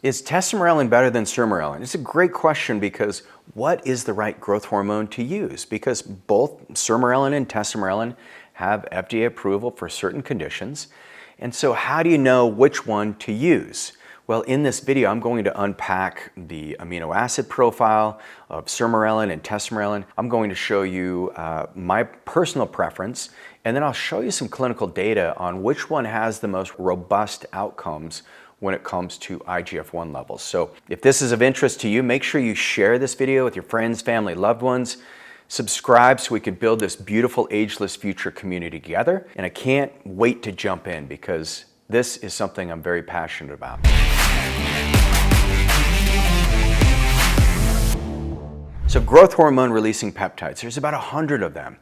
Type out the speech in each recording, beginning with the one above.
Is tesamorelin better than sermorelin? It's a great question because what is the right growth hormone to use? Because both sermorelin and tesamorelin have FDA approval for certain conditions. And so how do you know which one to use? Well, in this video, I'm going to unpack the amino acid profile of sermorelin and tesamorelin. I'm going to show you my personal preference, and then I'll show you some clinical data on which one has the most robust outcomes when it comes to IGF-1 levels. So if this is of interest to you, make sure you share this video with your friends, family, loved ones. Subscribe so we can build this beautiful ageless future community together. And I can't wait to jump in because this is something I'm very passionate about. So growth hormone releasing peptides, there's about 100 of them.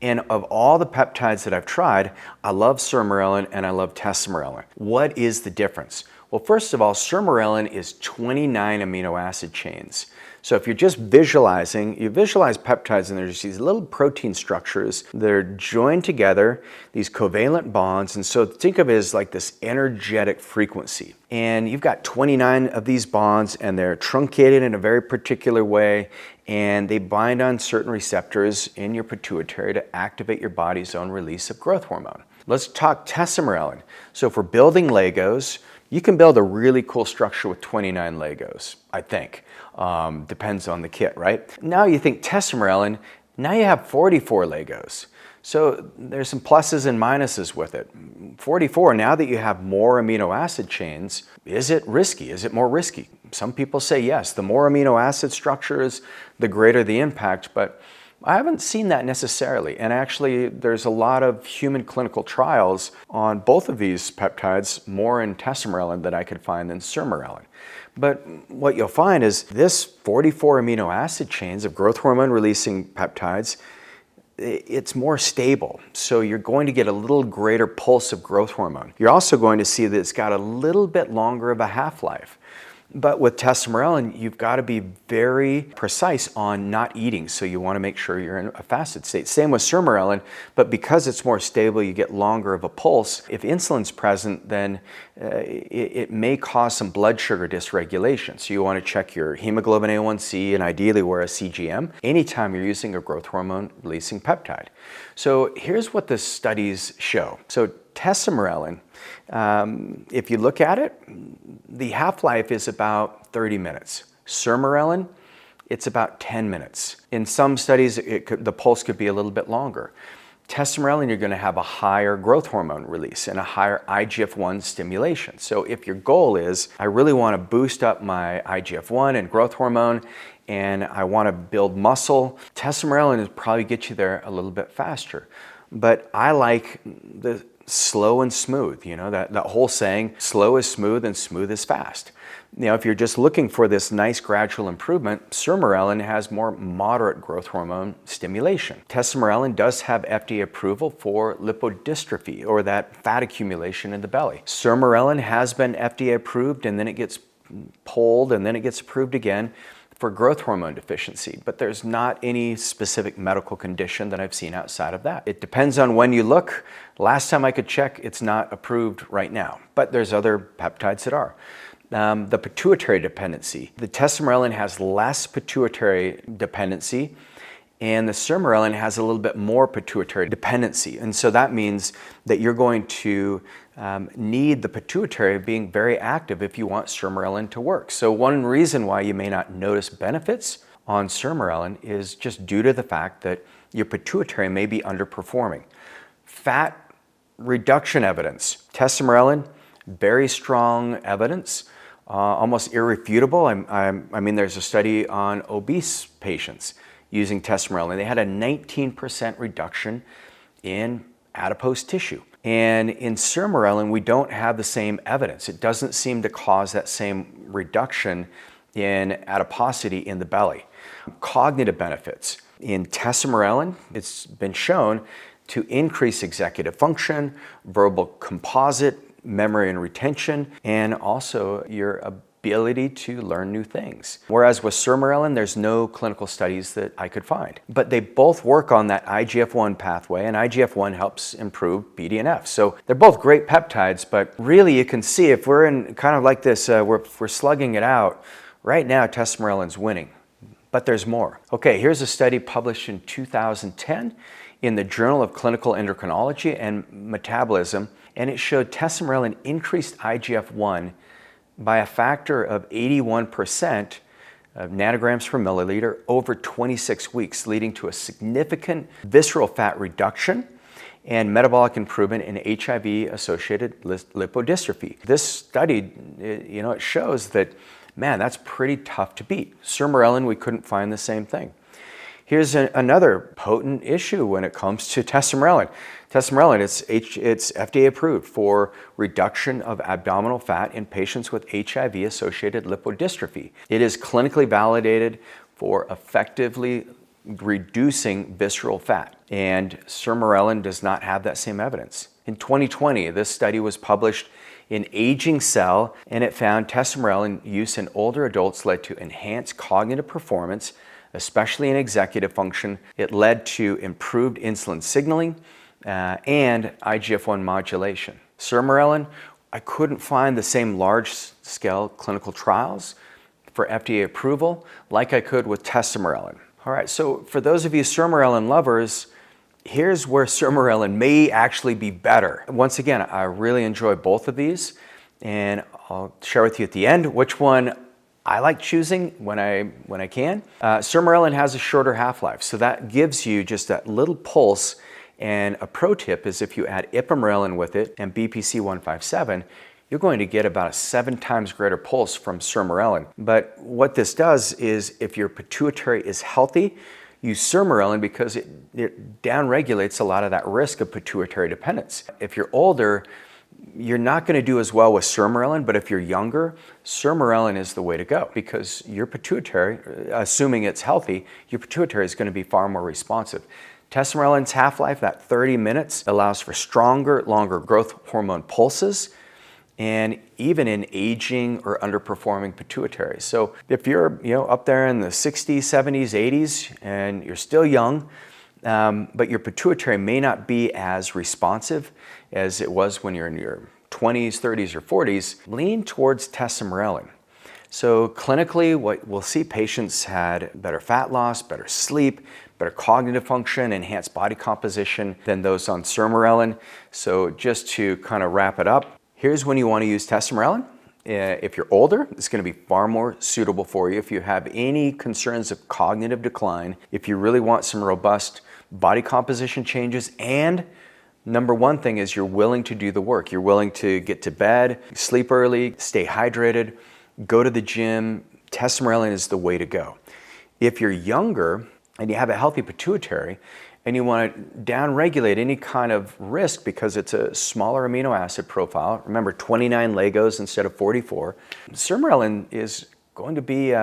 And of all the peptides that I've tried, I love sermorelin and I love tesamorelin. What is the difference? Well, first of all, sermorelin is 29 amino acid chains. So if you're just visualizing, you visualize peptides and there's these little protein structures that are joined together, these covalent bonds, and so think of it as like this energetic frequency. And you've got 29 of these bonds and they're truncated in a very particular way and they bind on certain receptors in your pituitary to activate your body's own release of growth hormone. Let's talk tesamorelin. So if we're building Legos, you can build a really cool structure with 29 Legos, I think. Depends on the kit, right? Now you think tesamorelin, now you have 44 Legos. So there's some pluses and minuses with it. 44, now that you have more amino acid chains, is it risky? Is it more risky? Some people say yes. The more amino acid structures, the greater the impact, but I haven't seen that necessarily. And actually, there's a lot of human clinical trials on both of these peptides, more in tesamorelin than I could find than sermorelin. But what you'll find is this 44 amino acid chains of growth hormone releasing peptides, it's more stable. So you're going to get a little greater pulse of growth hormone. You're also going to see that it's got a little bit longer of a half-life. But with tesamorelin, you've got to be very precise on not eating. So you want to make sure you're in a fasted state. Same with sermorelin, but because it's more stable, you get longer of a pulse. If insulin's present, then it may cause some blood sugar dysregulation. So you want to check your hemoglobin A1C and ideally wear a CGM anytime you're using a growth hormone releasing peptide. So here's what the studies show. So tesamorelin, if you look at it, the half-life is about 30 minutes. Sermorelin, it's about 10 minutes. In some studies, the pulse could be a little bit longer. Tesamorelin, you're going to have a higher growth hormone release and a higher IGF-1 stimulation. So if your goal is, I really want to boost up my IGF-1 and growth hormone, and I want to build muscle, tesamorelin will probably get you there a little bit faster. But I like the slow and smooth, you know, that whole saying, slow is smooth and smooth is fast. You know, if you're just looking for this nice gradual improvement, sermorelin has more moderate growth hormone stimulation. Tesamorelin does have FDA approval for lipodystrophy, or that fat accumulation in the belly. Sermorelin has been FDA approved and then it gets pulled and then it gets approved again for growth hormone deficiency, but there's not any specific medical condition that I've seen outside of that. It depends on when you look. Last time I could check, it's not approved right now, but there's other peptides that are. The pituitary dependency. The tesamorelin has less pituitary dependency, and the sermorelin has a little bit more pituitary dependency. And so that means that you're going to need the pituitary being very active if you want sermorelin to work. So one reason why you may not notice benefits on sermorelin is just due to the fact that your pituitary may be underperforming. Fat reduction evidence. Tesamorelin, very strong evidence, almost irrefutable. I mean, there's a study on obese patients using tesamorelin. They had a 19% reduction in adipose tissue. And in sermorelin, we don't have the same evidence. It doesn't seem to cause that same reduction in adiposity in the belly. Cognitive benefits. In tesamorelin, it's been shown to increase executive function, verbal composite, memory and retention, and also your ability to learn new things. Whereas with Sermorelin, there's no clinical studies that I could find. But they both work on that IGF-1 pathway, and IGF-1 helps improve BDNF. So they're both great peptides, but really you can see if we're in kind of like this, we're slugging it out, right now Tesamorelin's winning. But there's more. Okay, here's a study published in 2010 in the Journal of Clinical Endocrinology and Metabolism, and it showed Tesamorelin increased IGF-1 by a factor of 81% of nanograms per milliliter over 26 weeks, leading to a significant visceral fat reduction and metabolic improvement in HIV-associated lipodystrophy. This study, it shows that, man, that's pretty tough to beat. Sermorelin, we couldn't find the same thing. Here's another potent issue when it comes to Tesamorelin. Tesamorelin, it's FDA approved for reduction of abdominal fat in patients with HIV-associated lipodystrophy. It is clinically validated for effectively reducing visceral fat, and Sermorelin does not have that same evidence. In 2020, this study was published in Aging Cell, and it found Tesamorelin use in older adults led to enhanced cognitive performance, especially in executive function. It led to improved insulin signaling and IGF-1 modulation. Sermorelin, I couldn't find the same large-scale clinical trials for FDA approval like I could with Tesamorelin. All right, so for those of you Sermorelin lovers, here's where Sermorelin may actually be better. Once again, I really enjoy both of these, and I'll share with you at the end which one I like choosing when I can. Sermorelin has a shorter half-life, so that gives you just that little pulse. And a pro tip is if you add ipamorelin with it and BPC 157, you're going to get about a 7 times greater pulse from Sermorelin. But what this does is if your pituitary is healthy, use Sermorelin because it downregulates a lot of that risk of pituitary dependence. If you're older, you're not going to do as well with Sermorelin, but if you're younger, Sermorelin is the way to go because your pituitary, assuming it's healthy, your pituitary is going to be far more responsive. Tesamorelin's half-life, that 30 minutes, allows for stronger, longer growth hormone pulses, and even in aging or underperforming pituitary. So if you're up there in the 60s, 70s, 80s, and you're still young, but your pituitary may not be as responsive as it was when you're in your 20s, 30s, or 40s, lean towards Tesamorelin. So clinically, what we'll see, patients had better fat loss, better sleep, better cognitive function, enhanced body composition than those on Sermorelin. So just to kind of wrap it up, here's when you want to use Tesamorelin. If you're older, it's going to be far more suitable for you. If you have any concerns of cognitive decline, if you really want some robust body composition changes, and number one thing is you're willing to do the work. You're willing to get to bed, sleep early, stay hydrated, go to the gym. Tesamorelin is the way to go. If you're younger and you have a healthy pituitary and you want to downregulate any kind of risk because it's a smaller amino acid profile, remember 29 Legos instead of 44, Sermorelin is going to be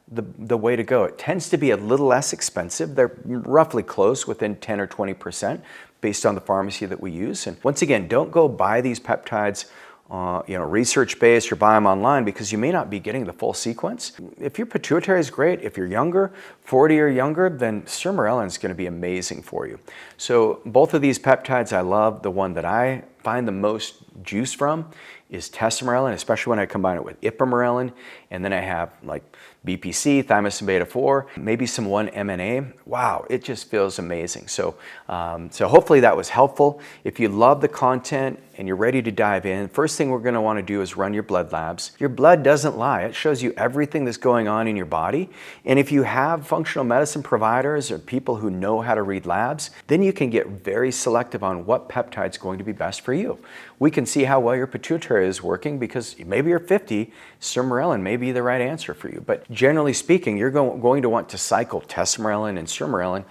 the way to go. It tends to be a little less expensive. They're roughly close, within 10 or 20% based on the pharmacy that we use. And once again, don't go buy these peptides research-based or buy them online because you may not be getting the full sequence. If your pituitary is great, if you're younger, 40 or younger, then Sermorelin is going to be amazing for you. So both of these peptides I love. The one that I find the most juice from is Tesamorelin, especially when I combine it with ipamorelin, and then I have like BPC, thymosin beta-4, maybe some 1-MNA. Wow, it just feels amazing. So hopefully that was helpful. If you love the content and you're ready to dive in, first thing we're going to want to do is run your blood labs. Your blood doesn't lie. It shows you everything that's going on in your body. And if you have functional medicine providers or people who know how to read labs, then you can get very selective on what peptide is going to be best for you. We can see how well your pituitary is working because maybe you're 50, Sermorelin may be the right answer for you. But generally speaking, you're going to want to cycle Tesamorelin and Sermorelin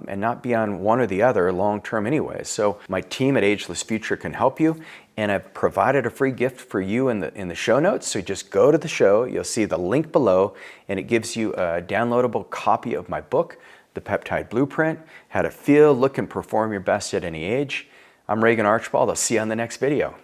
and not be on one or the other long term anyway. So my team at Ageless Future can help you, and I've provided a free gift for you in the show notes. So just go to the show, you'll see the link below, and it gives you a downloadable copy of my book, The Peptide Blueprint, How to Feel, Look, and Perform Your Best at Any Age. I'm Regan Archibald. I'll see you on the next video.